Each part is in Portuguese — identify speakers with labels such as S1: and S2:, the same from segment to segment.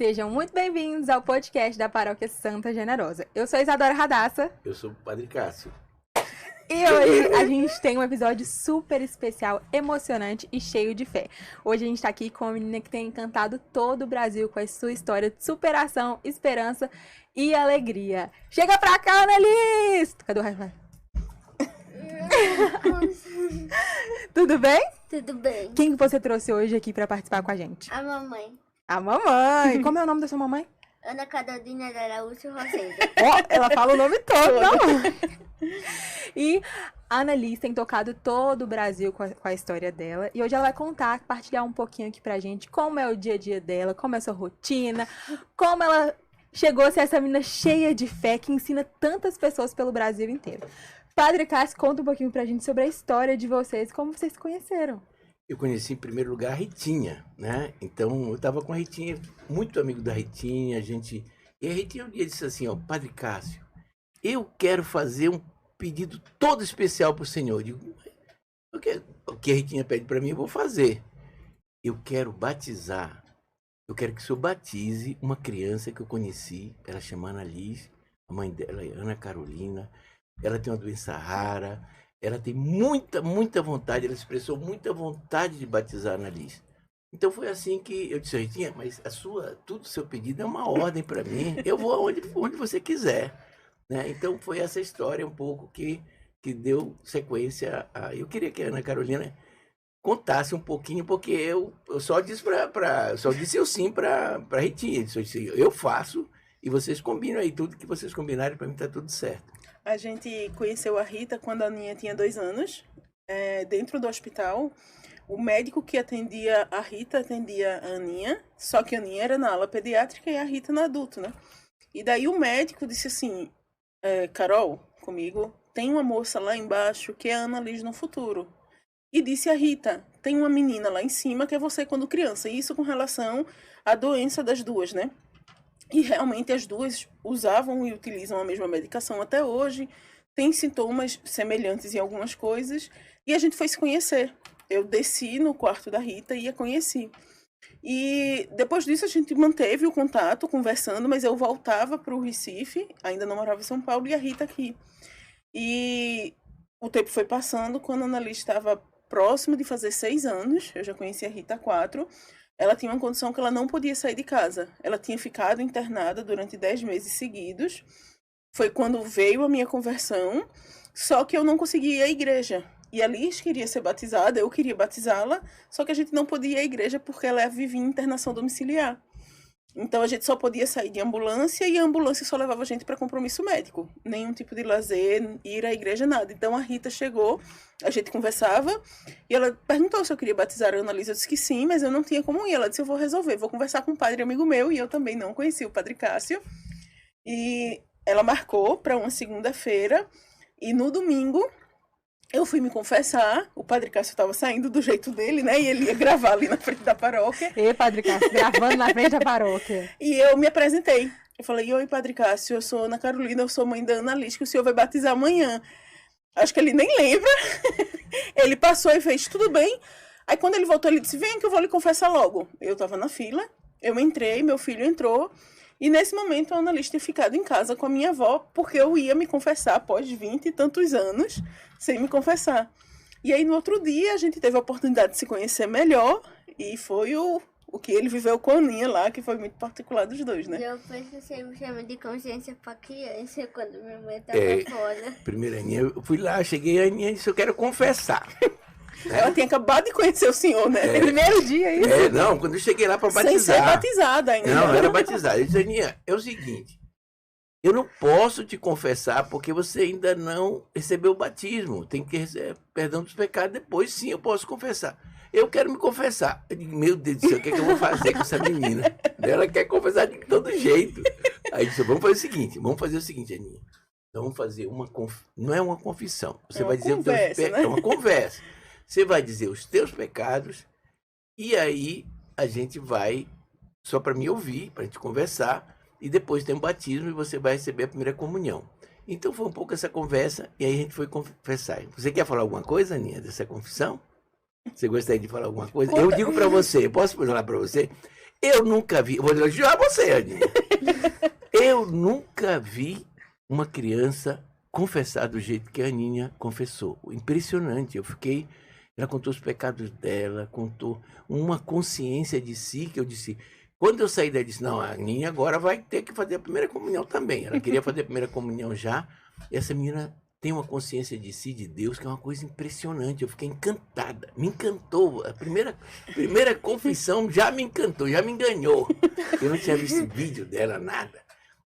S1: Sejam muito bem-vindos ao podcast da Paróquia Santa Generosa. Eu sou Isadora Radassa.
S2: Eu sou o Padre Cássio.
S1: E hoje a gente tem um episódio super especial, emocionante e cheio de fé. Hoje a gente tá aqui com uma menina que tem encantado todo o Brasil com a sua história de superação, esperança e alegria. Chega pra cá, Annelise! Cadê o Rafael? Tudo bem?
S3: Tudo bem.
S1: Quem que você trouxe hoje aqui pra participar com a gente?
S3: A mamãe.
S1: A mamãe! Como é o nome da sua mamãe?
S3: Ana Carolina da Araújo Rosenda.
S1: Ó, ela fala o nome todo, não? E a Annelise tem tocado todo o Brasil com a história dela. E hoje ela vai contar, partilhar um pouquinho aqui pra gente como é o dia a dia dela, como é a sua rotina, como ela chegou a ser essa menina cheia de fé que ensina tantas pessoas pelo Brasil inteiro. Padre Cássio, conta um pouquinho pra gente sobre a história de vocês, como vocês se conheceram.
S2: Eu conheci em primeiro lugar a Ritinha, né? Então eu estava com a Ritinha, muito amigo da Ritinha, E a Ritinha um dia disse assim, ó, Padre Cássio, eu quero fazer um pedido todo especial para o Senhor. Eu digo, o que a Ritinha pede para mim, eu vou fazer. Eu quero batizar, eu quero que o Senhor batize uma criança que eu conheci, ela chama Annalise, a mãe dela é Ana Carolina, ela tem uma doença rara, ela tem muita vontade, ela expressou muita vontade de batizar a Annalise. Então foi assim que eu disse, Ritinha, mas tudo seu pedido é uma ordem para mim, eu vou onde você quiser. Né? Então foi essa história um pouco que deu sequência a... Eu queria que a Ana Carolina contasse um pouquinho, porque eu só disse só disse eu sim para Ritinha, eu disse, eu faço e vocês combinam aí, tudo que vocês combinarem, para mim tá tudo certo.
S4: A gente conheceu a Rita quando a Aninha tinha 2 anos, dentro do hospital. O médico que atendia a Rita atendia a Aninha, só que a Aninha era na ala pediátrica e a Rita na adulto, né? E daí o médico disse assim, Carol, comigo, tem uma moça lá embaixo que é a Annalise no futuro. E disse a Rita, tem uma menina lá em cima que é você quando criança. Isso com relação à doença das duas, né? E realmente as duas usavam e utilizam a mesma medicação até hoje, tem sintomas semelhantes em algumas coisas, e a gente foi se conhecer. Eu desci no quarto da Rita e a conheci. E depois disso a gente manteve o contato, conversando, mas eu voltava para o Recife, ainda não morava em São Paulo, e a Rita aqui. E o tempo foi passando, quando a Annalise estava próximo de fazer 6 anos, eu já conheci a Rita há 4, ela tinha uma condição que ela não podia sair de casa. Ela tinha ficado internada durante 10 meses seguidos. Foi quando veio a minha conversão, só que eu não conseguia ir à igreja. E a Liz queria ser batizada, eu queria batizá-la, só que a gente não podia ir à igreja porque ela vivia em internação domiciliar. Então a gente só podia sair de ambulância e a ambulância só levava a gente para compromisso médico. Nenhum tipo de lazer, ir à igreja, nada. Então a Rita chegou, a gente conversava e ela perguntou se eu queria batizar a Annalise. Eu disse que sim, mas eu não tinha como ir. Ela disse, eu vou resolver, vou conversar com um padre amigo meu, e eu também não conhecia o Padre Cássio. E ela marcou para uma segunda-feira e no domingo eu fui me confessar, o Padre Cássio estava saindo do jeito dele, né? E ele ia gravar ali na frente da paróquia.
S1: E Padre Cássio, gravando na frente da paróquia.
S4: E eu me apresentei. Eu falei, oi, Padre Cássio, eu sou Ana Carolina, eu sou mãe da Annalise, que o senhor vai batizar amanhã. Acho que ele nem lembra. Ele passou e fez, tudo bem. Aí quando ele voltou, ele disse, vem que eu vou lhe confessar logo. Eu estava na fila, eu entrei, meu filho entrou. E nesse momento a Annalise tinha ficado em casa com a minha avó, porque eu ia me confessar após 20 e tantos anos, sem me confessar. E aí no outro dia a gente teve a oportunidade de se conhecer melhor, e foi o que ele viveu com a Aninha lá, que foi muito particular dos dois, né?
S3: Eu penso que você me chama de consciência pra criança quando minha mãe tava fora.
S2: Primeiro, Aninha, eu fui lá, cheguei, a Aninha disse, eu quero confessar.
S4: Ela tinha acabado de conhecer o senhor, né?
S1: Primeiro dia, isso?
S2: Não, quando eu cheguei lá para batizar.
S4: Sem ser batizada ainda.
S2: Não, era batizada. Eu disse, Aninha, é o seguinte, eu não posso te confessar porque você ainda não recebeu o batismo. Tem que receber perdão dos pecados depois, sim, eu posso confessar. Eu quero me confessar. Eu digo, meu Deus do céu, o que é que eu vou fazer com essa menina? Ela quer confessar de todo jeito. Aí disse, vamos fazer o seguinte, Aninha. Vamos fazer não é uma confissão. Você vai dizer
S4: conversa, né?
S2: É uma conversa. Você vai dizer os teus pecados e aí a gente vai, só para me ouvir, para a gente conversar, e depois tem um batismo e você vai receber a primeira comunhão. Então foi um pouco essa conversa e aí a gente foi confessar. Você quer falar alguma coisa, Aninha, dessa confissão? Você gostaria de falar alguma coisa? Eu digo para você, eu posso falar para você? Eu nunca vi, vou elogiar você, Aninha. Eu nunca vi uma criança confessar do jeito que a Aninha confessou. Impressionante, ela contou os pecados dela, contou uma consciência de si, que eu disse, quando eu saí daí, eu disse, não, a Aninha agora vai ter que fazer a primeira comunhão também. Ela queria fazer a primeira comunhão já, e essa menina tem uma consciência de si, de Deus, que é uma coisa impressionante. Eu fiquei encantada, me encantou. A primeira confissão já me encantou, já me enganou. Eu não tinha visto vídeo dela, nada.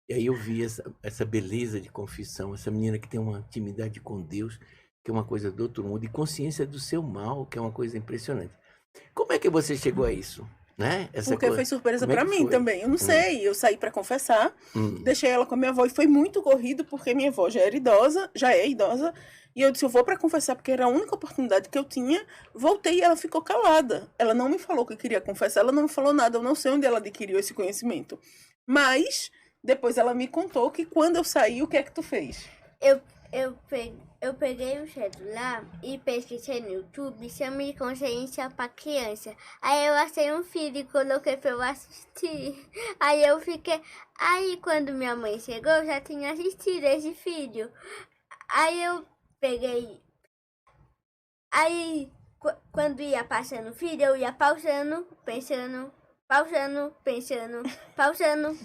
S2: E aí eu vi essa beleza de confissão, essa menina que tem uma intimidade com Deus, que é uma coisa do outro mundo, e consciência do seu mal, que é uma coisa impressionante. Como é que você chegou a isso? Né?
S4: Porque foi surpresa para mim também. Eu não sei, eu saí para confessar, deixei ela com a minha avó e foi muito corrido porque minha avó já é idosa, e eu disse, eu vou para confessar porque era a única oportunidade que eu tinha. Voltei e ela ficou calada. Ela não me falou que queria confessar, ela não me falou nada, eu não sei onde ela adquiriu esse conhecimento. Mas depois ela me contou que quando eu saí, o que é que tu fez?
S3: Eu peguei o celular e pesquisei no YouTube Exame de Consciência para Criança. Aí eu achei um vídeo e coloquei para eu assistir. Aí eu fiquei... Aí quando minha mãe chegou, eu já tinha assistido esse vídeo. Aí eu peguei... Aí quando ia passando o vídeo, eu ia pausando, pensando...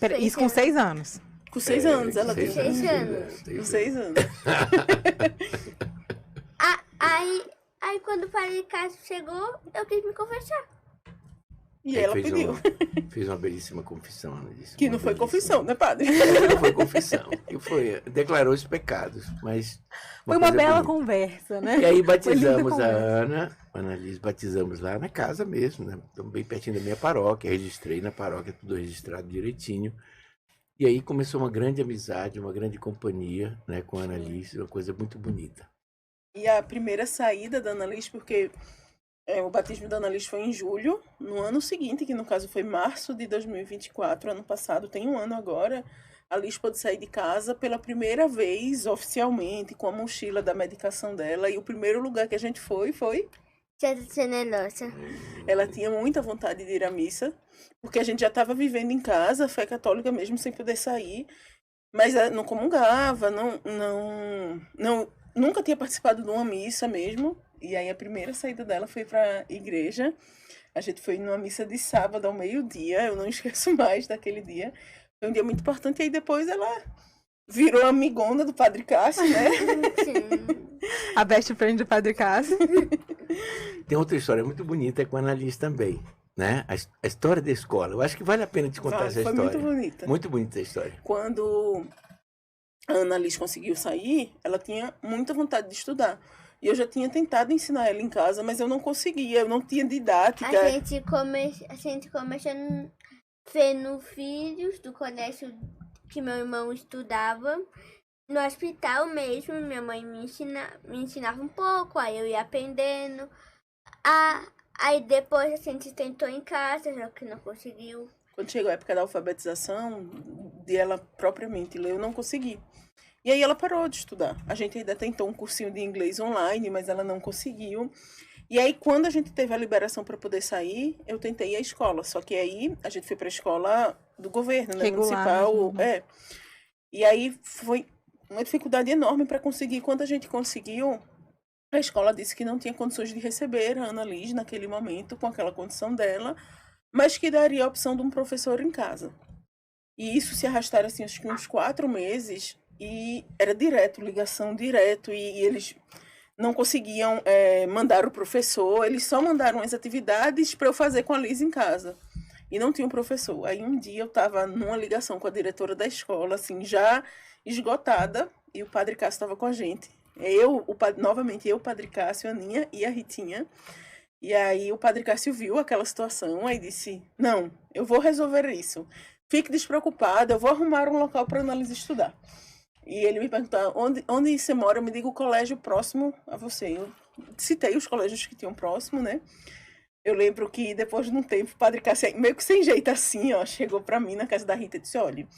S1: Peraí, isso com 6 anos.
S4: Com 6 anos, ela tem
S3: 6 anos.
S4: Com 6 anos.
S3: Aí quando o Padre Cássio chegou, eu quis me confessar.
S4: E ela pediu.
S2: Fez uma belíssima confissão, ela disse.
S4: Que não foi confissão, né, padre?
S2: Não foi confissão. Declarou os pecados, mas...
S1: Foi uma bela conversa, né?
S2: E aí batizamos a Ana Liz, batizamos lá na casa mesmo, né? Estamos bem pertinho da minha paróquia, registrei na paróquia, tudo registrado direitinho. E aí começou uma grande amizade, uma grande companhia, né, com a Ana Liz, uma coisa muito bonita.
S4: E a primeira saída da Ana Liz, porque o batismo da Ana Liz foi em julho, no ano seguinte, que no caso foi março de 2024, ano passado, tem um ano agora, a Liz pôde sair de casa pela primeira vez, oficialmente, com a mochila da medicação dela, e o primeiro lugar que a gente foi...
S3: Santa Generosa.
S4: Ela tinha muita vontade de ir à missa, porque a gente já estava vivendo em casa, fé católica mesmo, sem poder sair, mas não comungava, nunca tinha participado de uma missa mesmo, e aí a primeira saída dela foi para a igreja. A gente foi numa missa de sábado ao meio-dia, eu não esqueço mais daquele dia, foi um dia muito importante, e aí depois ela virou amigona do Padre Cássio, né?
S3: Sim.
S1: A best friend do Padre Cássio.
S2: Tem outra história muito bonita com a Ana Liz também, né? A história da escola. Eu acho que vale a pena te contar essa história.
S4: Foi muito bonita.
S2: Muito bonita a história.
S4: Quando a Ana Liz conseguiu sair, ela tinha muita vontade de estudar. E eu já tinha tentado ensinar ela em casa, mas eu não conseguia, eu não tinha didática.
S3: A gente começou a ver vídeos do colégio que meu irmão estudava. No hospital mesmo, minha mãe me ensinava um pouco, aí eu ia aprendendo. Aí depois a gente tentou em casa, já que não conseguiu.
S4: Quando chegou a época da alfabetização, de ela propriamente ler, eu não consegui. E aí ela parou de estudar. A gente ainda tentou um cursinho de inglês online, mas ela não conseguiu. E aí, quando a gente teve a liberação para poder sair, eu tentei ir à escola. Só que aí a gente foi para a escola do governo, né?
S1: Regular,
S4: municipal. E aí foi uma dificuldade enorme para conseguir. Quando a gente conseguiu, a escola disse que não tinha condições de receber a Ana Liz naquele momento, com aquela condição dela, mas que daria a opção de um professor em casa. E isso se arrastaram assim, acho que uns 4 meses, e era ligação direto, e eles não conseguiam mandar o professor, eles só mandaram as atividades para eu fazer com a Liz em casa. E não tinha um professor. Aí um dia eu estava numa ligação com a diretora da escola, assim, já esgotada, e o Padre Cássio estava com a gente. Novamente eu, o Padre Cássio, a Aninha e a Ritinha. E aí o Padre Cássio viu aquela situação, aí disse, não, eu vou resolver isso. Fique despreocupada, eu vou arrumar um local para a Ana Liz estudar. E ele me perguntou, onde você mora? Eu me digo o colégio próximo a você. Eu citei os colégios que tinham próximo, né? Eu lembro que depois de um tempo, o Padre Cássio, meio que sem jeito assim, ó, chegou para mim na casa da Rita e disse, olha,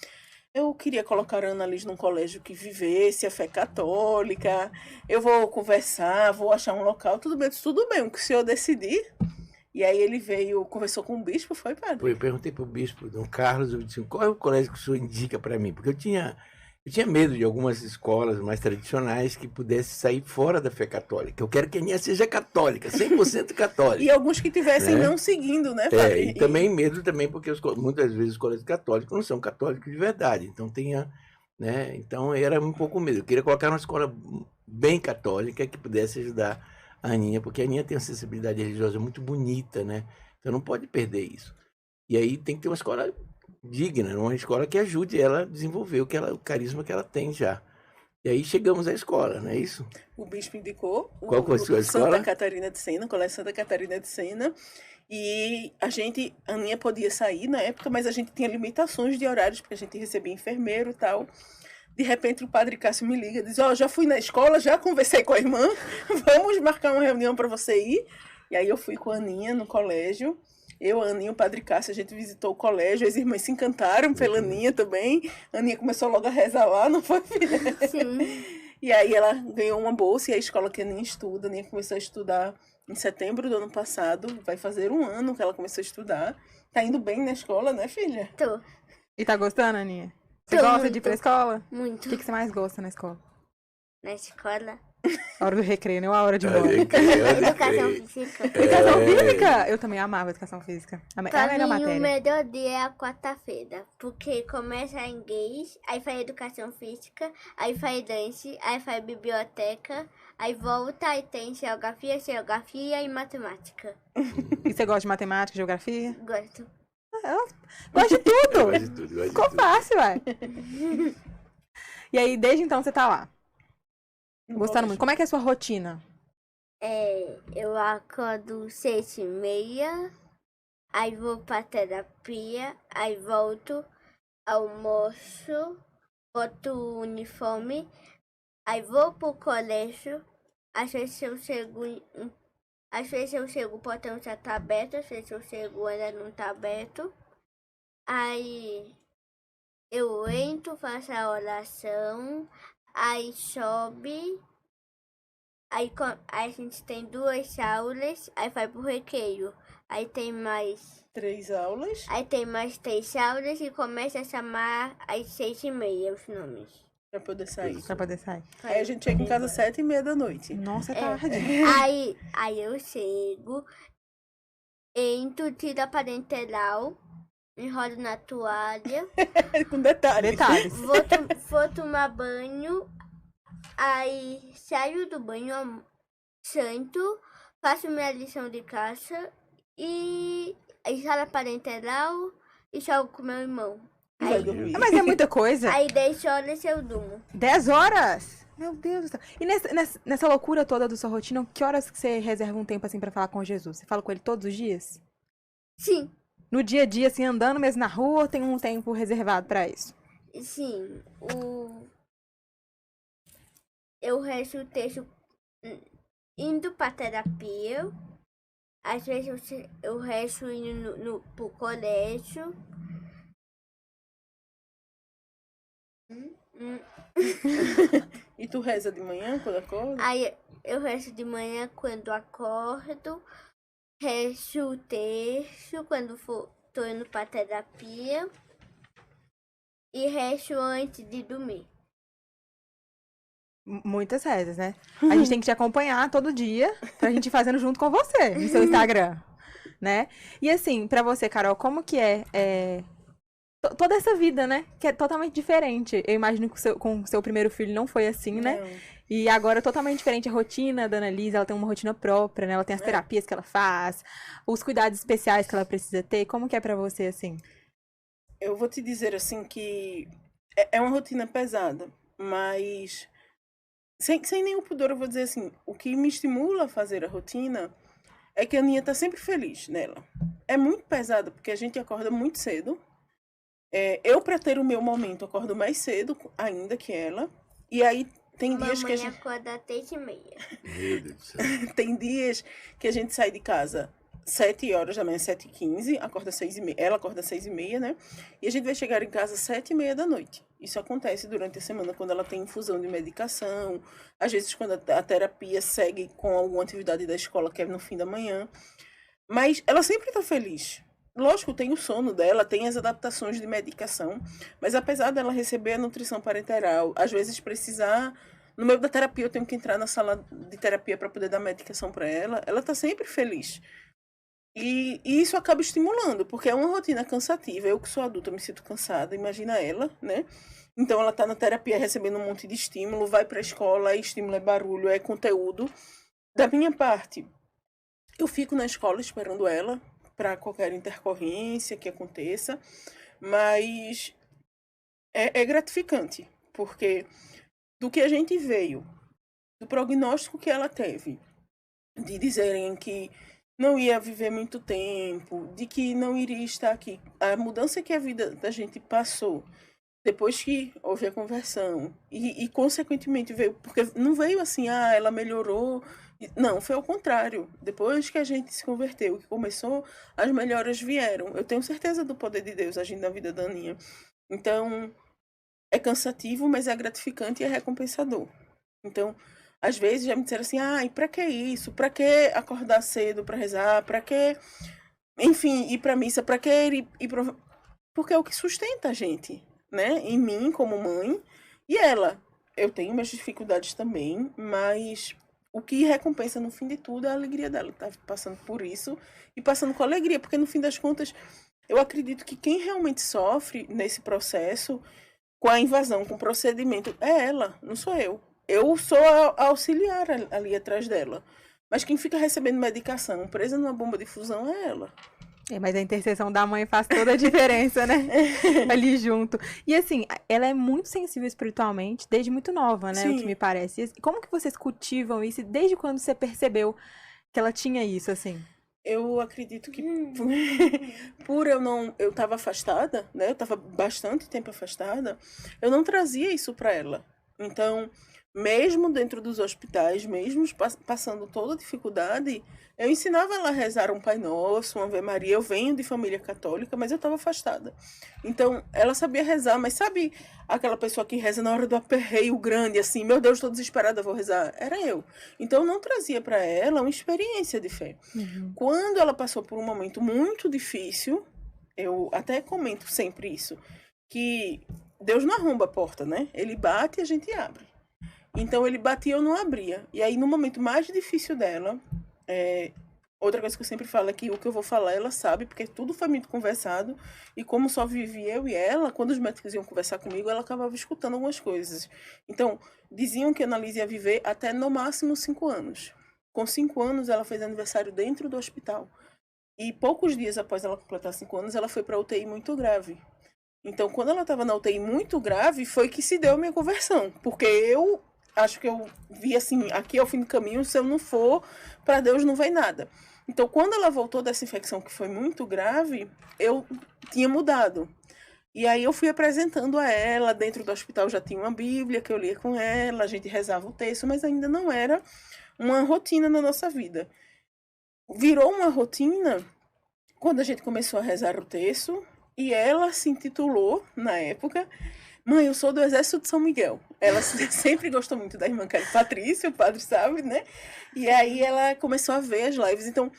S4: eu queria colocar a Ana Liz num colégio que vivesse a fé católica, eu vou conversar, vou achar um local, tudo bem, o que o senhor decidir, E aí ele veio, conversou com o bispo, foi, padre?
S2: Eu perguntei para o bispo, Dom Carlos, eu disse, qual é o colégio que o senhor indica para mim? Porque eu tinha medo de algumas escolas mais tradicionais que pudessem sair fora da fé católica. Eu quero que a Aninha seja católica, 100% católica.
S4: E alguns que tivessem
S2: Né?
S4: não seguindo, né, padre?
S2: E também medo também porque muitas vezes os colégios católicos não são católicos de verdade. Então né? Então era um pouco medo. Eu queria colocar uma escola bem católica que pudesse ajudar a Aninha, porque a Aninha tem uma sensibilidade religiosa muito bonita, né? Então não pode perder isso. E aí tem que ter uma escola digna, uma escola que ajude ela a desenvolver o carisma que ela tem já. E aí chegamos à escola, não é isso?
S4: O bispo indicou
S2: Qual foi a sua escola?
S4: Santa Catarina de Sena, o Colégio Santa Catarina de Sena. E a Aninha podia sair na época, mas a gente tinha limitações de horários, porque a gente recebia enfermeiro e tal. De repente o padre Cássio me liga e diz, já fui na escola, já conversei com a irmã, vamos marcar uma reunião para você ir. E aí eu fui com a Aninha no colégio. Eu, a Aninha, o padre Cássio, a gente visitou o colégio, as irmãs se encantaram pela Aninha também. A Aninha começou logo a rezar lá, não foi, filha?
S3: Sim.
S4: E aí ela ganhou uma bolsa e a escola que a Aninha estuda, a Aninha começou a estudar em setembro do ano passado, vai fazer 1 ano que ela começou a estudar. Tá indo bem na escola, né, filha?
S3: Tô.
S1: E tá gostando, Aninha? Você
S3: Tô
S1: gosta
S3: muito.
S1: de ir pra escola?
S3: Muito.
S1: O que você mais gosta na escola?
S3: Na escola.
S1: A hora do recreio, não a hora de ir embora.
S3: Educação física.
S1: Educação física? Eu também amava educação física. É a
S3: Pra
S1: melhor
S3: mim, o
S1: matéria.
S3: melhor dia é a quarta-feira. Porque começa em inglês, aí faz educação física, aí faz dance, aí faz biblioteca, aí volta, aí tem geografia e matemática.
S1: E você gosta de matemática, geografia?
S3: Gosto.
S1: Gosto de tudo.
S2: Gosto de tudo, gosto de
S1: Ficou
S2: tudo.
S1: fácil, vai. E aí, desde então, você tá lá.
S4: No
S1: Gostando
S4: colégio.
S1: muito. Como é que é a sua rotina?
S3: Eu acordo 6h30, aí vou pra terapia, aí volto, almoço, boto o uniforme, aí vou pro colégio, às vezes eu chego, o portão já tá aberto, às vezes eu chego ainda não tá aberto. Aí eu entro, faço a oração, aí sobe. Aí a gente tem 2 aulas, aí vai pro recreio. Aí tem mais
S4: 3 aulas.
S3: Aí tem mais 3 aulas e começa a chamar às 6h30 os nomes.
S4: Pra poder sair.
S1: Pra poder sair.
S4: Aí a gente chega em casa às 7h30 da noite.
S1: Nossa, é
S3: É.
S1: tarde.
S3: Aí eu chego, entro, tiro a parenteral, enrolo na toalha,
S4: Com detalhes.
S1: Detalhes.
S3: vou tomar banho, aí saio do banho, santo, faço minha lição de casa e enrolo a parenteral e jogo com meu irmão.
S4: Vai
S3: Aí,
S4: dormir.
S1: Mas é muita coisa.
S3: aí 10 horas eu durmo.
S1: 10 horas? Meu Deus do céu. E nessa loucura toda da sua rotina, que horas que você reserva um tempo assim pra falar com Jesus? Você fala com ele todos os dias?
S3: Sim,
S1: No dia a dia, assim, andando mesmo na rua, ou tem um tempo reservado pra isso?
S3: sim. Eu rezo o texto indo pra terapia. Às vezes eu rezo indo pro colégio.
S4: E tu reza de manhã quando acorda?
S3: Aí eu rezo de manhã quando acordo. Rezo o texto quando tô indo pra terapia. E rezo antes de dormir.
S1: Muitas rezas, né? A gente tem que te acompanhar todo dia pra gente ir fazendo junto com você no seu Instagram, né? E assim, pra você, Carol, como que é toda essa vida, né? Que é totalmente diferente. Eu imagino que com o seu primeiro filho não foi assim, né?
S4: Não.
S1: E agora é totalmente diferente a rotina da Annalise, ela tem uma rotina própria, né? Ela tem as terapias que ela faz, os cuidados especiais que ela precisa ter. Como que é pra você, assim?
S4: Eu vou te dizer assim que é uma rotina pesada, mas sem nenhum pudor eu vou dizer assim, o que me estimula a fazer a rotina é que a Aninha tá sempre feliz nela. É muito pesada, porque a gente acorda muito cedo. Eu, para ter o meu momento, acordo mais cedo ainda que ela. E aí tem dias que a
S3: Mamãe
S4: gente...
S3: acorda às 6h30.
S2: Meu Deus do céu.
S4: Tem dias que a gente sai de casa 7 horas da manhã, 7h15, acorda 6h30, ela acorda 6h30, né? E a gente vai chegar em casa 7h30 da noite. Isso acontece durante a semana quando ela tem infusão de medicação, às vezes quando a terapia segue com alguma atividade da escola que é no fim da manhã. Mas ela sempre está feliz. Lógico, tem o sono dela, tem as adaptações de medicação, mas apesar dela receber a nutrição parenteral, às vezes precisar... No meio da terapia, eu tenho que entrar na sala de terapia para poder dar medicação para ela. Ela está sempre feliz. E isso acaba estimulando, porque é uma rotina cansativa. Eu que sou adulta me sinto cansada, imagina ela, né? Então ela está na terapia recebendo um monte de estímulo, vai para a escola, estímulo é barulho, é conteúdo. Da minha parte, eu fico na escola esperando ela para qualquer intercorrência que aconteça, mas é gratificante, porque do que a gente veio, do prognóstico que ela teve, de dizerem que não ia viver muito tempo, de que não iria estar aqui, a mudança que a vida da gente passou, depois que houve a conversão, e consequentemente veio, porque não veio assim, ela melhorou, não, foi ao contrário, depois que a gente se converteu, que começou, as melhoras vieram, eu tenho certeza do poder de Deus agindo na vida da Aninha, então é cansativo, mas é gratificante e é recompensador. Então, às vezes já me disseram assim, e pra que isso? Pra que acordar cedo pra rezar? Pra que, enfim, ir pra missa? Pra que ir pra... Porque é o que sustenta a gente, né? Em mim, como mãe, e ela. Eu tenho minhas dificuldades também, mas o que recompensa no fim de tudo é a alegria dela. Tá passando por isso e passando com alegria, porque no fim das contas, eu acredito que quem realmente sofre nesse processo, com a invasão, com o procedimento, é ela, não sou eu. Eu sou a auxiliar ali atrás dela. Mas quem fica recebendo medicação, presa numa bomba de fusão, é ela.
S1: Mas a intercessão da mãe faz toda a diferença, né? Ali junto. E assim, ela é muito sensível espiritualmente, desde muito nova, né?
S4: Sim.
S1: O que me parece. E como que vocês cultivam isso? Desde quando você percebeu que ela tinha isso, assim?
S4: Eu acredito que por eu estava afastada, né? Eu estava bastante tempo afastada, eu não trazia isso para ela. Então, mesmo dentro dos hospitais, mesmo passando toda a dificuldade, eu ensinava ela a rezar um Pai Nosso, uma Ave Maria. Eu venho de família católica, mas eu estava afastada. Então, ela sabia rezar, mas sabe aquela pessoa que reza na hora do aperreio grande, assim, meu Deus, estou desesperada, vou rezar? Era eu. Então, eu não trazia para ela uma experiência de fé.
S1: Uhum.
S4: Quando ela passou por um momento muito difícil, eu até comento sempre isso, que Deus não arromba a porta, né? Ele bate e a gente abre. Então, ele batia e eu não abria. E aí, no momento mais difícil dela, outra coisa que eu sempre falo é que o que eu vou falar, ela sabe, porque tudo foi muito conversado. E como só vivi eu e ela, quando os médicos iam conversar comigo, ela acabava escutando algumas coisas. Então, diziam que a Annalise ia viver até, no máximo, 5 anos. Com 5 anos, ela fez aniversário dentro do hospital. E poucos dias após ela completar 5 anos, ela foi para UTI muito grave. Então, quando ela estava na UTI muito grave, foi que se deu a minha conversão. Porque eu acho que eu vi assim, aqui é o fim do caminho, se eu não for, para Deus não vem nada. Então, quando ela voltou dessa infecção que foi muito grave, eu tinha mudado. E aí eu fui apresentando a ela, dentro do hospital já tinha uma Bíblia que eu lia com ela, a gente rezava o texto, mas ainda não era uma rotina na nossa vida. Virou uma rotina quando a gente começou a rezar o texto, e ela se intitulou, na época, Mãe, eu sou do Exército de São Miguel. Ela sempre gostou muito da irmã Patrícia, o padre sabe, né? E aí ela começou a ver as lives. Então,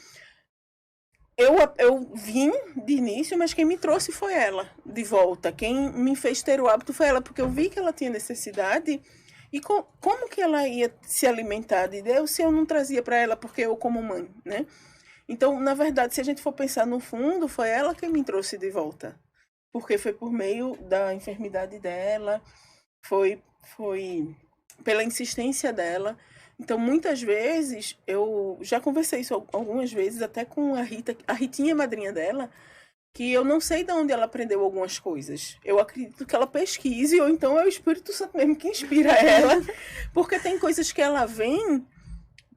S4: eu vim de início, mas quem me trouxe foi ela, de volta. Quem me fez ter o hábito foi ela, porque eu vi que ela tinha necessidade. E como que ela ia se alimentar de Deus se eu não trazia para ela, porque eu como mãe, né? Então, na verdade, se a gente for pensar no fundo, foi ela que me trouxe de volta. Porque foi por meio da enfermidade dela, foi pela insistência dela. Então, muitas vezes, eu já conversei isso algumas vezes, até com a Rita, a Ritinha, madrinha dela, que eu não sei de onde ela aprendeu algumas coisas. Eu acredito que ela pesquise, ou então é o Espírito Santo mesmo que inspira ela, porque tem coisas que ela vem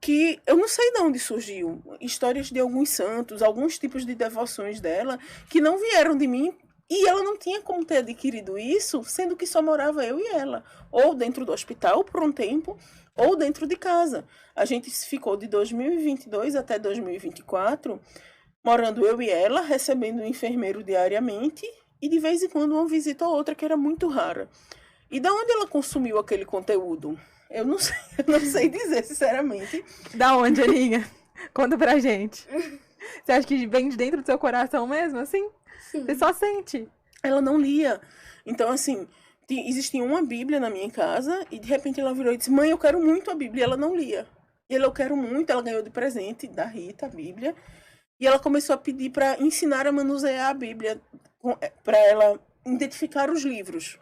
S4: que eu não sei de onde surgiu. Histórias de alguns santos, alguns tipos de devoções dela, que não vieram de mim. E ela não tinha como ter adquirido isso, sendo que só morava eu e ela. Ou dentro do hospital por um tempo, ou dentro de casa. A gente ficou de 2022 até 2024, morando eu e ela, recebendo um enfermeiro diariamente, e de vez em quando uma visita ou outra, que era muito rara. E da onde ela consumiu aquele conteúdo? Eu não sei dizer, sinceramente.
S1: Da onde, Aninha? Conta pra gente. Você acha que vem de dentro do seu coração mesmo, assim?
S3: Sim.
S1: Você só sente.
S4: Ela não lia. Então, assim, existia uma Bíblia na minha casa e de repente ela virou e disse: mãe, eu quero muito a Bíblia. E ela não lia. E ela, eu quero muito. Ela ganhou de presente da Rita a Bíblia. E ela começou a pedir para ensinar a manusear a Bíblia, para ela identificar os livros.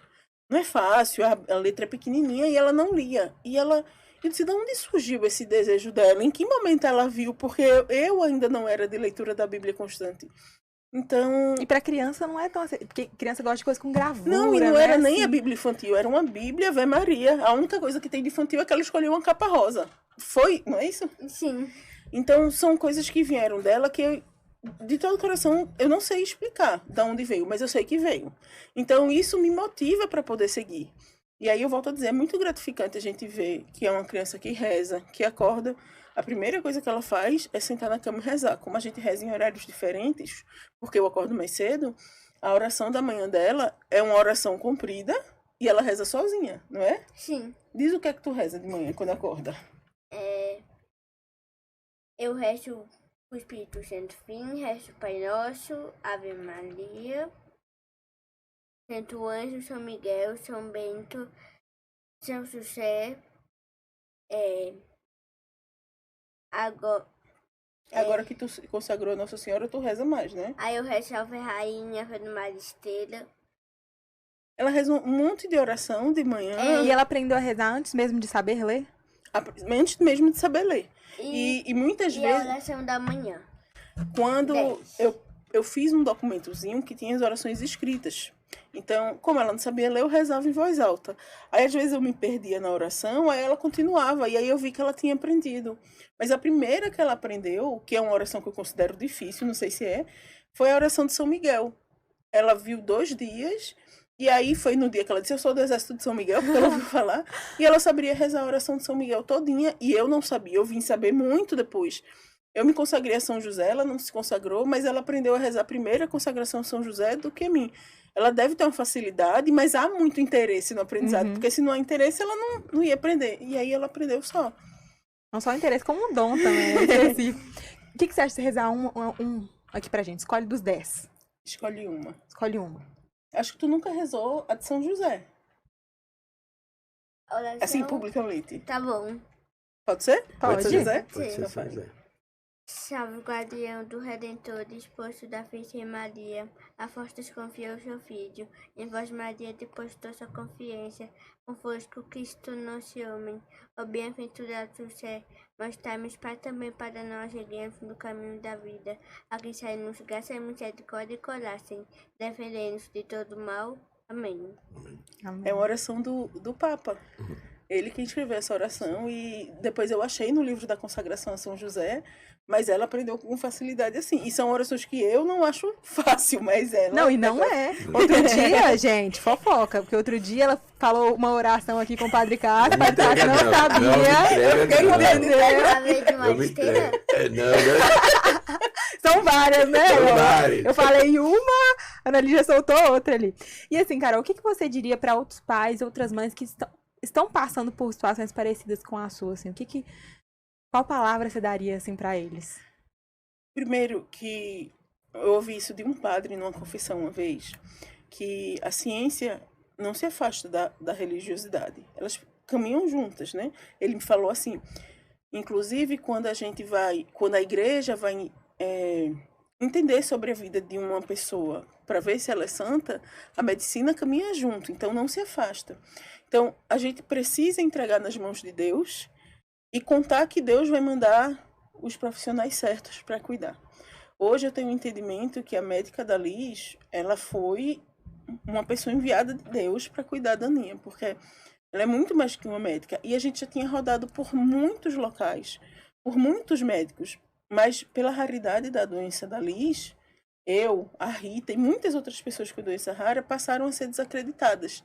S4: Não é fácil, a letra é pequenininha e ela não lia. E ela, eu disse: de onde surgiu esse desejo dela? Em que momento ela viu? Porque eu ainda não era de leitura da Bíblia constante. Então...
S1: E pra criança não é tão assim, porque criança gosta de coisa com gravura,
S4: Não, e não
S1: né,
S4: era nem
S1: assim.
S4: a Bíblia infantil, era uma Bíblia Ave Maria. A única coisa que tem de infantil é que ela escolheu uma capa rosa. Foi, não é isso?
S3: Sim.
S4: Então, são coisas que vieram dela que eu, de todo coração, eu não sei explicar de onde veio, mas eu sei que veio. Então, isso me motiva para poder seguir. E aí, eu volto a dizer, é muito gratificante a gente ver que é uma criança que reza, que acorda. A primeira coisa que ela faz é sentar na cama e rezar. Como a gente reza em horários diferentes, porque eu acordo mais cedo, a oração da manhã dela é uma oração comprida e ela reza sozinha, não é?
S3: Sim.
S4: Diz o que é que tu reza de manhã quando acorda.
S3: Eu rezo o Espírito Santo Fim, rezo o Pai Nosso, Ave Maria, Santo Anjo, São Miguel, São Bento, São José,
S4: Agora que tu consagrou a Nossa Senhora, tu reza mais, né?
S3: aí eu rezo Ave Rainha, Ave Maria Estrela.
S4: Ela reza um monte de oração de manhã,
S1: E ela aprendeu a rezar antes mesmo de saber ler?
S4: antes mesmo de saber ler. E muitas
S3: E a
S4: vezes,
S3: oração da manhã.
S4: quando
S3: 10.
S4: eu fiz um documentozinho que tinha as orações escritas. Então, como ela não sabia ler, eu rezava em voz alta. Aí, às vezes, eu me perdia na oração, aí ela continuava. E aí, eu vi que ela tinha aprendido. Mas a primeira que ela aprendeu, que é uma oração que eu considero difícil, não sei se é, foi a oração de São Miguel. Ela viu 2 dias, e aí foi no dia que ela disse: eu sou do exército de São Miguel, porque ela ouviu falar. E ela sabia rezar a oração de São Miguel todinha, e eu não sabia. Eu vim saber muito depois. Eu me consagrei a São José, ela não se consagrou, mas ela aprendeu a rezar primeiro a consagração a São José do que a mim. Ela deve ter uma facilidade, mas há muito interesse no aprendizado, porque se não há interesse, ela não ia aprender. E aí ela aprendeu só.
S1: Não só interesse, como um dom também, específico. O que você acha de você rezar um aqui pra gente? Escolhe dos 10.
S4: Escolhe uma.
S1: Escolhe uma.
S4: Acho que tu nunca rezou a de São José.
S3: Oração...
S4: Assim, publicamente.
S3: Tá bom.
S4: Pode ser?
S1: Pode.
S4: São José?
S2: Pode ser
S4: Então
S2: São
S4: vai.
S2: José.
S3: Salve, guardião do Redentor, disposto da Virgem Maria, a fortes confiou seu Filho. Em vós, Maria, depositou sua confiança. Convosco, Cristo, nosso homem. Ó bem-aventurado José, mostrai-nos também para nós seguirmos no caminho da vida. A quem saímos graça e misericórdia e coragem. Defendendo-nos de todo mal. Amém.
S1: Amém.
S4: É uma oração do Papa. Ele que escreveu essa oração e depois eu achei no livro da consagração a São José, mas ela aprendeu com facilidade assim. E são orações que eu não acho fácil, mas ela...
S1: Não, e não é. Outro dia, gente, fofoca, porque outro dia ela falou uma oração aqui com o Padre Cássio, o Padre Cássio não sabia. Entendeu?
S3: A vez de uma
S2: Eu me
S3: esteira?
S2: entrego. Não.
S1: São várias, né?
S2: São várias.
S1: Eu falei uma, a Ana Lígia soltou outra ali. E assim, Carol, o que você diria para outros pais, outras mães que estão passando por situações parecidas com a sua, assim? Qual palavra você daria, assim, para eles?
S4: Primeiro que eu ouvi isso de um padre numa confissão uma vez, que a ciência não se afasta da religiosidade. Elas caminham juntas, né? Ele me falou assim, inclusive quando a igreja vai entender sobre a vida de uma pessoa para ver se ela é santa, a medicina caminha junto, então não se afasta. Então, a gente precisa entregar nas mãos de Deus e contar que Deus vai mandar os profissionais certos para cuidar. Hoje eu tenho um entendimento que a médica da Liz, ela foi uma pessoa enviada de Deus para cuidar da Aninha, porque ela é muito mais que uma médica. E a gente já tinha rodado por muitos locais, por muitos médicos, mas pela raridade da doença da Liz, eu, a Rita e muitas outras pessoas com doença rara passaram a ser desacreditadas.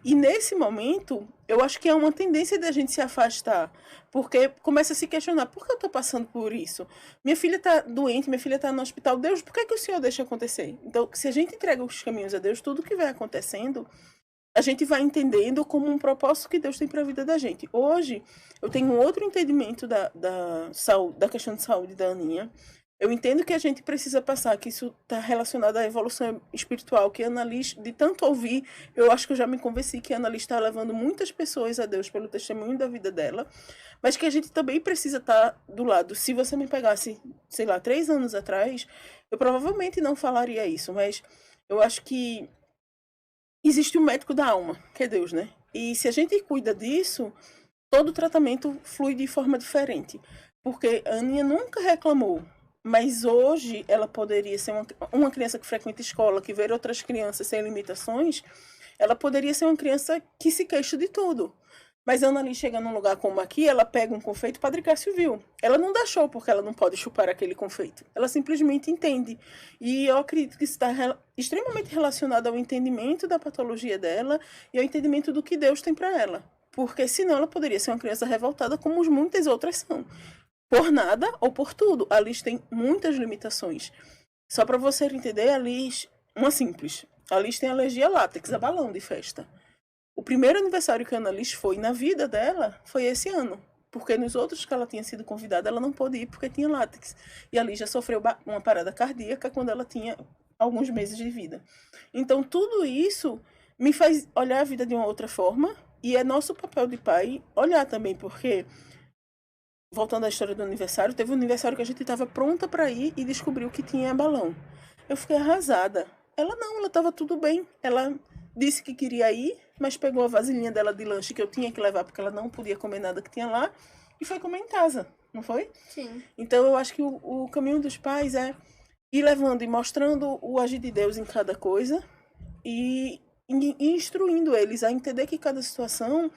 S4: E nesse momento, eu acho que é uma tendência da gente se afastar, porque começa a se questionar, por que eu estou passando por isso? Minha filha está doente, minha filha está no hospital, Deus, por que o Senhor deixa acontecer? Então, se a gente entrega os caminhos a Deus, tudo que vai acontecendo, a gente vai entendendo como um propósito que Deus tem para a vida da gente. Hoje, eu tenho outro entendimento da questão de saúde da Aninha. Eu entendo que a gente precisa passar, que isso está relacionado à evolução espiritual, que a Annalise, de tanto ouvir, eu acho que eu já me convenci que a Annalise está levando muitas pessoas a Deus pelo testemunho da vida dela, mas que a gente também precisa estar do lado. Se você me pegasse, sei lá, 3 anos atrás, eu provavelmente não falaria isso, mas eu acho que existe o médico da alma, que é Deus, né? E se a gente cuida disso, todo o tratamento flui de forma diferente. Porque a Aninha nunca reclamou, mas hoje ela poderia ser uma criança que frequenta escola, que vê outras crianças sem limitações, ela poderia ser uma criança que se queixa de tudo. Mas a Annalise chega num lugar como aqui, ela pega um confeito, o Padre Cássio viu. Ela não dá show porque ela não pode chupar aquele confeito. Ela simplesmente entende. E eu acredito que isso está extremamente relacionado ao entendimento da patologia dela e ao entendimento do que Deus tem para ela. Porque senão ela poderia ser uma criança revoltada como muitas outras são. Por nada ou por tudo. A Liz tem muitas limitações. Só para você entender, a Liz, uma simples. A Liz tem alergia a látex, a balão de festa. O primeiro aniversário que a Annalise foi na vida dela foi esse ano. Porque nos outros que ela tinha sido convidada, ela não pôde ir porque tinha látex. E a Liz já sofreu uma parada cardíaca quando ela tinha alguns meses de vida. Então, tudo isso me faz olhar a vida de uma outra forma. E é nosso papel de pai olhar também, porque, voltando à história do aniversário, teve um aniversário que a gente estava pronta para ir e descobriu que tinha balão. Eu fiquei arrasada. Ela estava tudo bem. Ela disse que queria ir, mas pegou a vasilhinha dela de lanche que eu tinha que levar, porque ela não podia comer nada que tinha lá, e foi comer em casa, não foi?
S3: Sim.
S4: Então eu acho que o caminho dos pais é ir levando e mostrando o agir de Deus em cada coisa e instruindo eles a entender que cada situação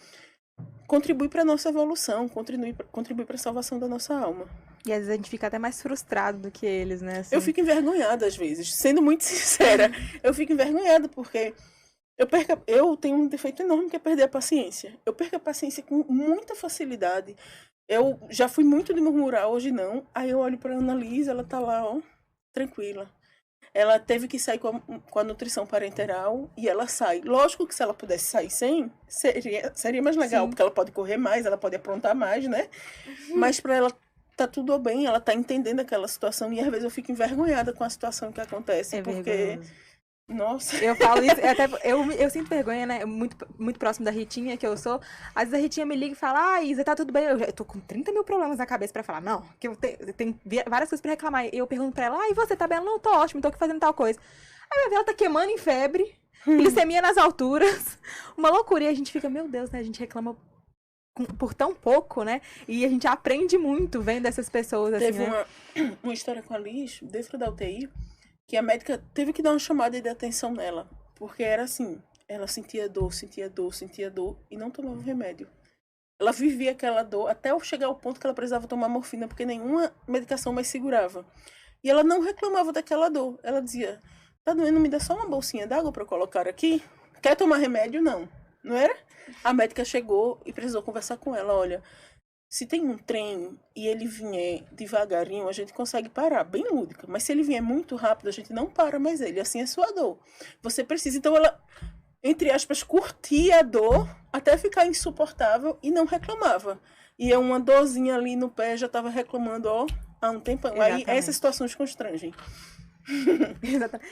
S4: contribui para a nossa evolução, contribui para a salvação da nossa alma.
S1: E às vezes a gente fica até mais frustrado do que eles, né? Assim.
S4: Eu fico envergonhada às vezes, sendo muito sincera. Eu fico envergonhada porque eu tenho um defeito enorme que é perder a paciência. Eu perco a paciência com muita facilidade. Eu já fui muito de murmurar, hoje não. Aí eu olho para a Annalise, ela tá lá, ó, tranquila. Ela teve que sair com a nutrição parenteral e ela sai. Lógico que se ela pudesse sair sem, seria mais legal,
S1: Sim.
S4: porque ela pode correr mais, ela pode aprontar mais, né? Mas para ela tá tudo bem, ela tá entendendo aquela situação e às vezes eu fico envergonhada com a situação que acontece, porque
S1: vergonhoso.
S4: Nossa.
S1: Eu falo isso, eu sinto vergonha, né? Muito próximo da Ritinha, que eu sou. Às vezes a Ritinha me liga e fala, Isa, tá tudo bem? Eu tô com 30 mil problemas na cabeça pra falar, não, que eu tenho várias coisas pra reclamar. E eu pergunto pra ela, e você tá bem? Ela, não, tô ótimo, tô aqui fazendo tal coisa. Aí vai ver, ela tá queimando em febre, glicemia nas alturas, uma loucura. E a gente fica, meu Deus, né? A gente reclama por tão pouco, né? E a gente aprende muito vendo essas pessoas, assim,
S4: Teve
S1: né?
S4: uma história com a Liz, dentro da UTI, que a médica teve que dar uma chamada de atenção nela, porque era assim, ela sentia dor, e não tomava remédio. Ela vivia aquela dor até eu chegar ao ponto que ela precisava tomar morfina, porque nenhuma medicação mais segurava. E ela não reclamava daquela dor. Ela dizia, tá doendo, me dá só uma bolsinha d'água para eu colocar aqui? Quer tomar remédio? Não. Não era? A médica chegou e precisou conversar com ela, olha, se tem um trem e ele vier devagarinho, a gente consegue parar, bem lúdica. Mas se ele vier muito rápido, a gente não para mais ele. Assim é sua dor. Você precisa. Então ela, entre aspas, curtia a dor até ficar insuportável e não reclamava. E uma dorzinha ali no pé já estava reclamando, ó, há um tempão.
S1: Exatamente.
S4: Aí essas situações constrangem.
S1: Exatamente.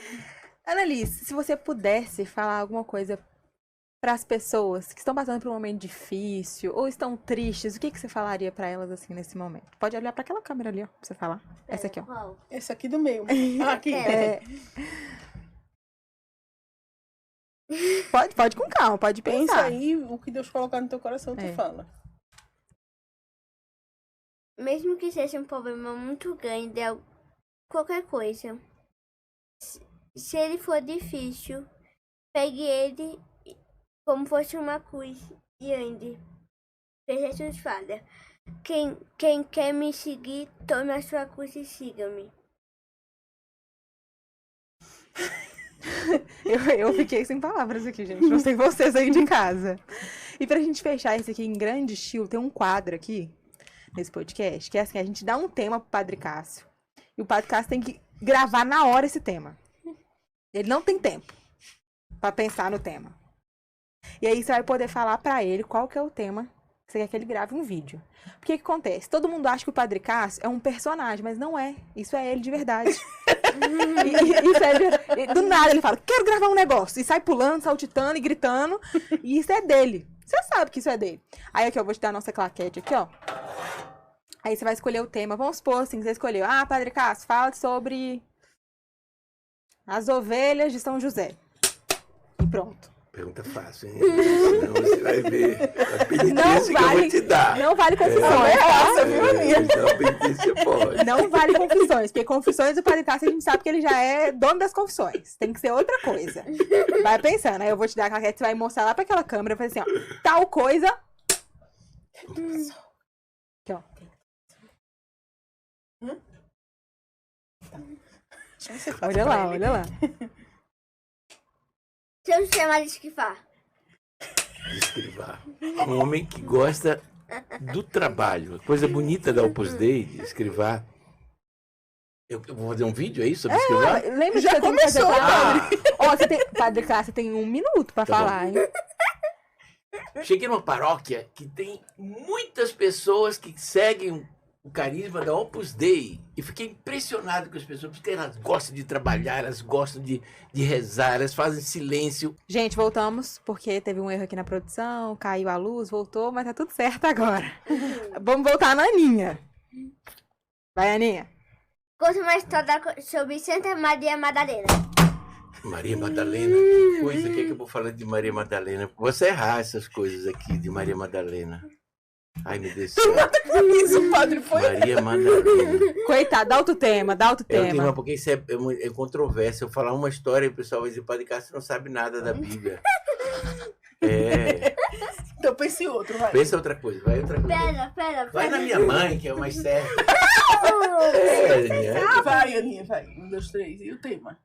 S1: Annalise, se você pudesse falar alguma coisa para as pessoas que estão passando por um momento difícil ou estão tristes, o que você falaria para elas assim nesse momento? Pode olhar para aquela câmera ali, ó, pra você falar. Essa aqui, ó.
S3: Qual?
S4: Esse aqui do meio. Aqui.
S1: Pode com calma, pode
S4: Pensa
S1: pensar.
S4: aí, o que Deus colocar no teu coração, tu fala.
S3: Mesmo que seja um problema muito grande, qualquer coisa, se ele for difícil, pegue ele como fosse uma cruz e ande. Jesus fala, quem quer me seguir, tome a sua cruz e siga-me.
S1: Eu fiquei sem palavras aqui, gente. Não sei vocês aí de casa. E pra gente fechar isso aqui em grande estilo, tem um quadro aqui nesse podcast, que é assim, a gente dá um tema pro Padre Cássio. E o Padre Cássio tem que gravar na hora esse tema. Ele não tem tempo pra pensar no tema. E aí você vai poder falar pra ele qual que é o tema você quer que ele grave um vídeo. Porque o que acontece? Todo mundo acha que o Padre Cássio é um personagem, mas não é. Isso é ele de verdade. Do nada ele fala, quero gravar um negócio. E sai pulando, saltitando e gritando. E isso é dele. Você sabe que isso é dele. Aí aqui, eu vou te dar a nossa claquete aqui, ó. Aí você vai escolher o tema. Vamos supor assim, você escolheu. Ah, Padre Cássio, fala sobre as ovelhas de São José. E pronto.
S2: Pergunta fácil, hein? Senão você vai ver a penitência que eu vou te dar.
S1: Não vale confissões, tá?
S4: Viu, Aninha?
S2: Então, a penitência pode.
S1: Não vale confissões, porque confissões do Padre Cássio a gente sabe que ele já é dono das confissões. Tem que ser outra coisa. Vai pensando, aí eu vou te dar a claquete, você vai mostrar lá pra aquela câmera e vai assim, ó, tal coisa. Aqui, ó. Olha lá, olha lá.
S3: Seu José Maria Escrivá.
S2: Escrivá. Um homem que gosta do trabalho. A coisa bonita da Opus Dei, de Escrivá. Eu vou fazer um vídeo aí sobre Escrivá?
S1: Lembra
S4: Já
S1: que você tem que fazer
S4: começou,
S1: padre? Ó, você tem, Padre Cássio, você tem 1 minuto pra
S2: Tá
S1: falar, hein?
S2: Cheguei numa paróquia que tem muitas pessoas que seguem o carisma da Opus Dei. E fiquei impressionado com as pessoas, porque elas gostam de trabalhar, elas gostam de rezar, elas fazem silêncio.
S1: Gente, voltamos, porque teve um erro aqui na produção, caiu a luz, voltou, mas tá tudo certo agora. Vamos voltar na Aninha. Vai, Aninha.
S3: Conta uma história sobre Santa Maria Madalena.
S2: Maria Madalena, que coisa, o que é que eu vou falar de Maria Madalena? Você errar essas coisas aqui de Maria Madalena. Ai, meu Deus do céu.
S4: Isso, padre, foi.
S2: Maria Madalena.
S1: Coitado, dá outro tema, dá outro
S2: É um
S1: tema.
S2: tema, porque isso é controvérsia. Eu falar uma história e o pessoal vai dizer, Padre Cássio não sabe nada da Bíblia. É.
S4: Então pense em outro, vai.
S2: Pensa outra coisa, vai outra coisa.
S3: Pera.
S2: Vai na minha mãe, que é o mais sério. É, Aninha.
S4: Vai, Aninha, vai. 1, 2, 3. E o tema?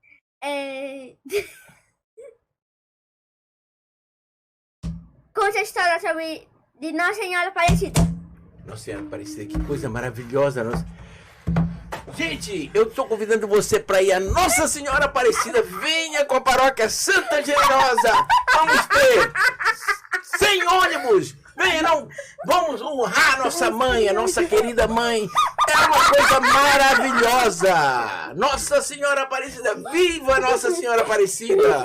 S3: Conta a história sobre de Nossa Senhora Aparecida.
S2: Nossa Senhora Aparecida, que coisa maravilhosa. Nossa... Gente, eu estou convidando você para ir a Nossa Senhora Aparecida. Venha com a paróquia Santa Generosa. Vamos ter 100 ônibus. Venha, não. Vamos honrar a nossa mãe, a nossa querida mãe. É uma coisa maravilhosa. Nossa Senhora Aparecida. Viva Nossa Senhora Aparecida.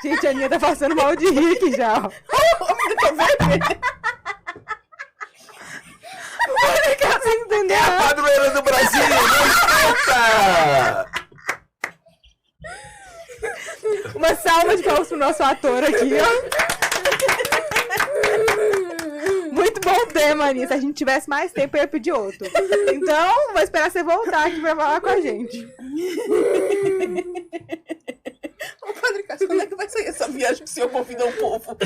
S1: Gente, a Aninha tá passando mal de rir aqui já, ó. Você entendeu?
S2: É a padroeira do Brasil. Não esqueça.
S1: Uma salva de palmas pro nosso ator aqui, ó. Muito bom tema, Aninha. Se a gente tivesse mais tempo, eu ia pedir outro. Então, vou esperar você voltar aqui pra falar com a gente.
S4: Ô, Padre Cássio, quando é que vai sair essa viagem que o senhor convida o povo?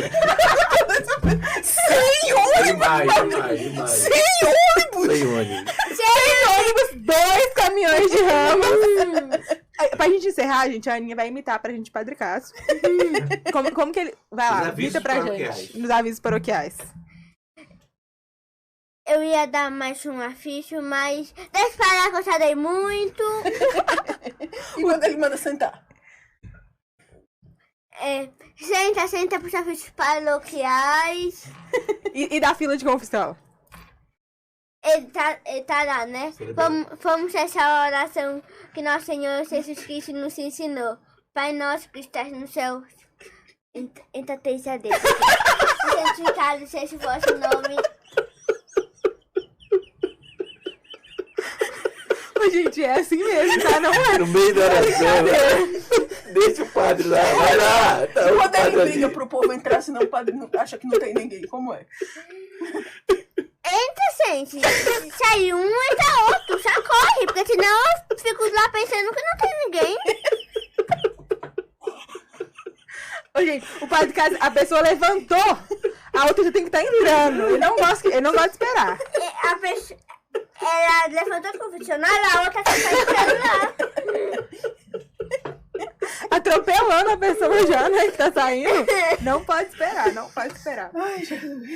S4: 100 ônibus!
S2: Demais.
S4: 100 ônibus!
S2: 100 ônibus.
S1: 100 ônibus, 2 caminhões de ramos. Pra gente encerrar, gente, a Aninha vai imitar pra gente o Padre Cássio. Como que ele... Vai lá, imita pra gente. Nos avisos paroquiais.
S3: Eu ia dar mais um aficho, mas deixa pra lá que eu já dei muito.
S4: E quando ele manda sentar?
S3: Senta pros afichos paroquiais.
S1: E da fila de confissão.
S3: Ele tá lá, né? Vamos fechar a oração que nosso Senhor Jesus Cristo nos ensinou. Pai nosso que estás no céu, entra-te a Deus. Santificado seja o vosso nome.
S1: Gente, é assim mesmo, tá? Não é?
S2: No meio da oração. Deixa o padre lá. Vai lá. Tá,
S4: E
S2: o
S4: quando
S2: padre
S4: ele
S2: ali.
S4: liga pro povo entrar, senão o padre acha que não tem ninguém. Como é?
S3: Entra, gente. Sai um, entra outro. Já corre, porque senão eu fico lá pensando que não tem ninguém.
S1: Ô, gente, o Padre Cássio, a pessoa levantou, a outra já tem que estar entrando. Ele não gosta de esperar.
S3: A pessoa... Ela levantou o confessionário, a outra tá entrando lá.
S1: Atropelando a pessoa já, né, que tá saindo. Não pode esperar, não pode esperar.
S4: Ai, Jesus.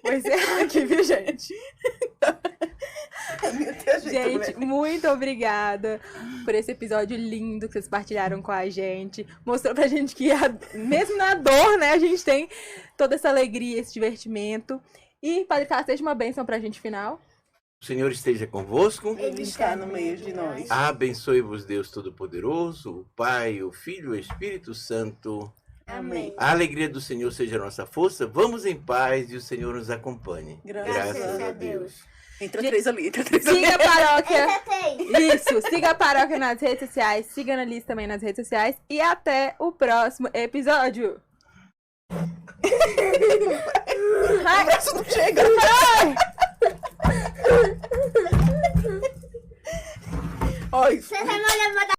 S1: Vou encerrar aqui, viu, gente?
S4: A minha tia, gente.
S1: Gente, muito obrigada por esse episódio lindo que vocês partilharam com a gente. Mostrou pra gente que, mesmo na dor, né, a gente tem toda essa alegria, esse divertimento. E, Padre Cássio, seja uma bênção pra gente final.
S2: O Senhor esteja convosco.
S4: Ele está no meio de nós.
S2: Abençoe-vos, Deus Todo-Poderoso, o Pai, o Filho e o Espírito Santo.
S3: Amém.
S2: A alegria do Senhor seja a nossa força. Vamos em paz e o Senhor nos acompanhe.
S3: Graças a Deus.
S4: Entra 3 ali, entra 3 ali.
S1: Siga a paróquia.
S3: Até
S1: Isso, siga a paróquia nas redes sociais, siga a Annalise também nas redes sociais. E até o próximo episódio.
S4: O braço não chega.
S3: Você vai me olhar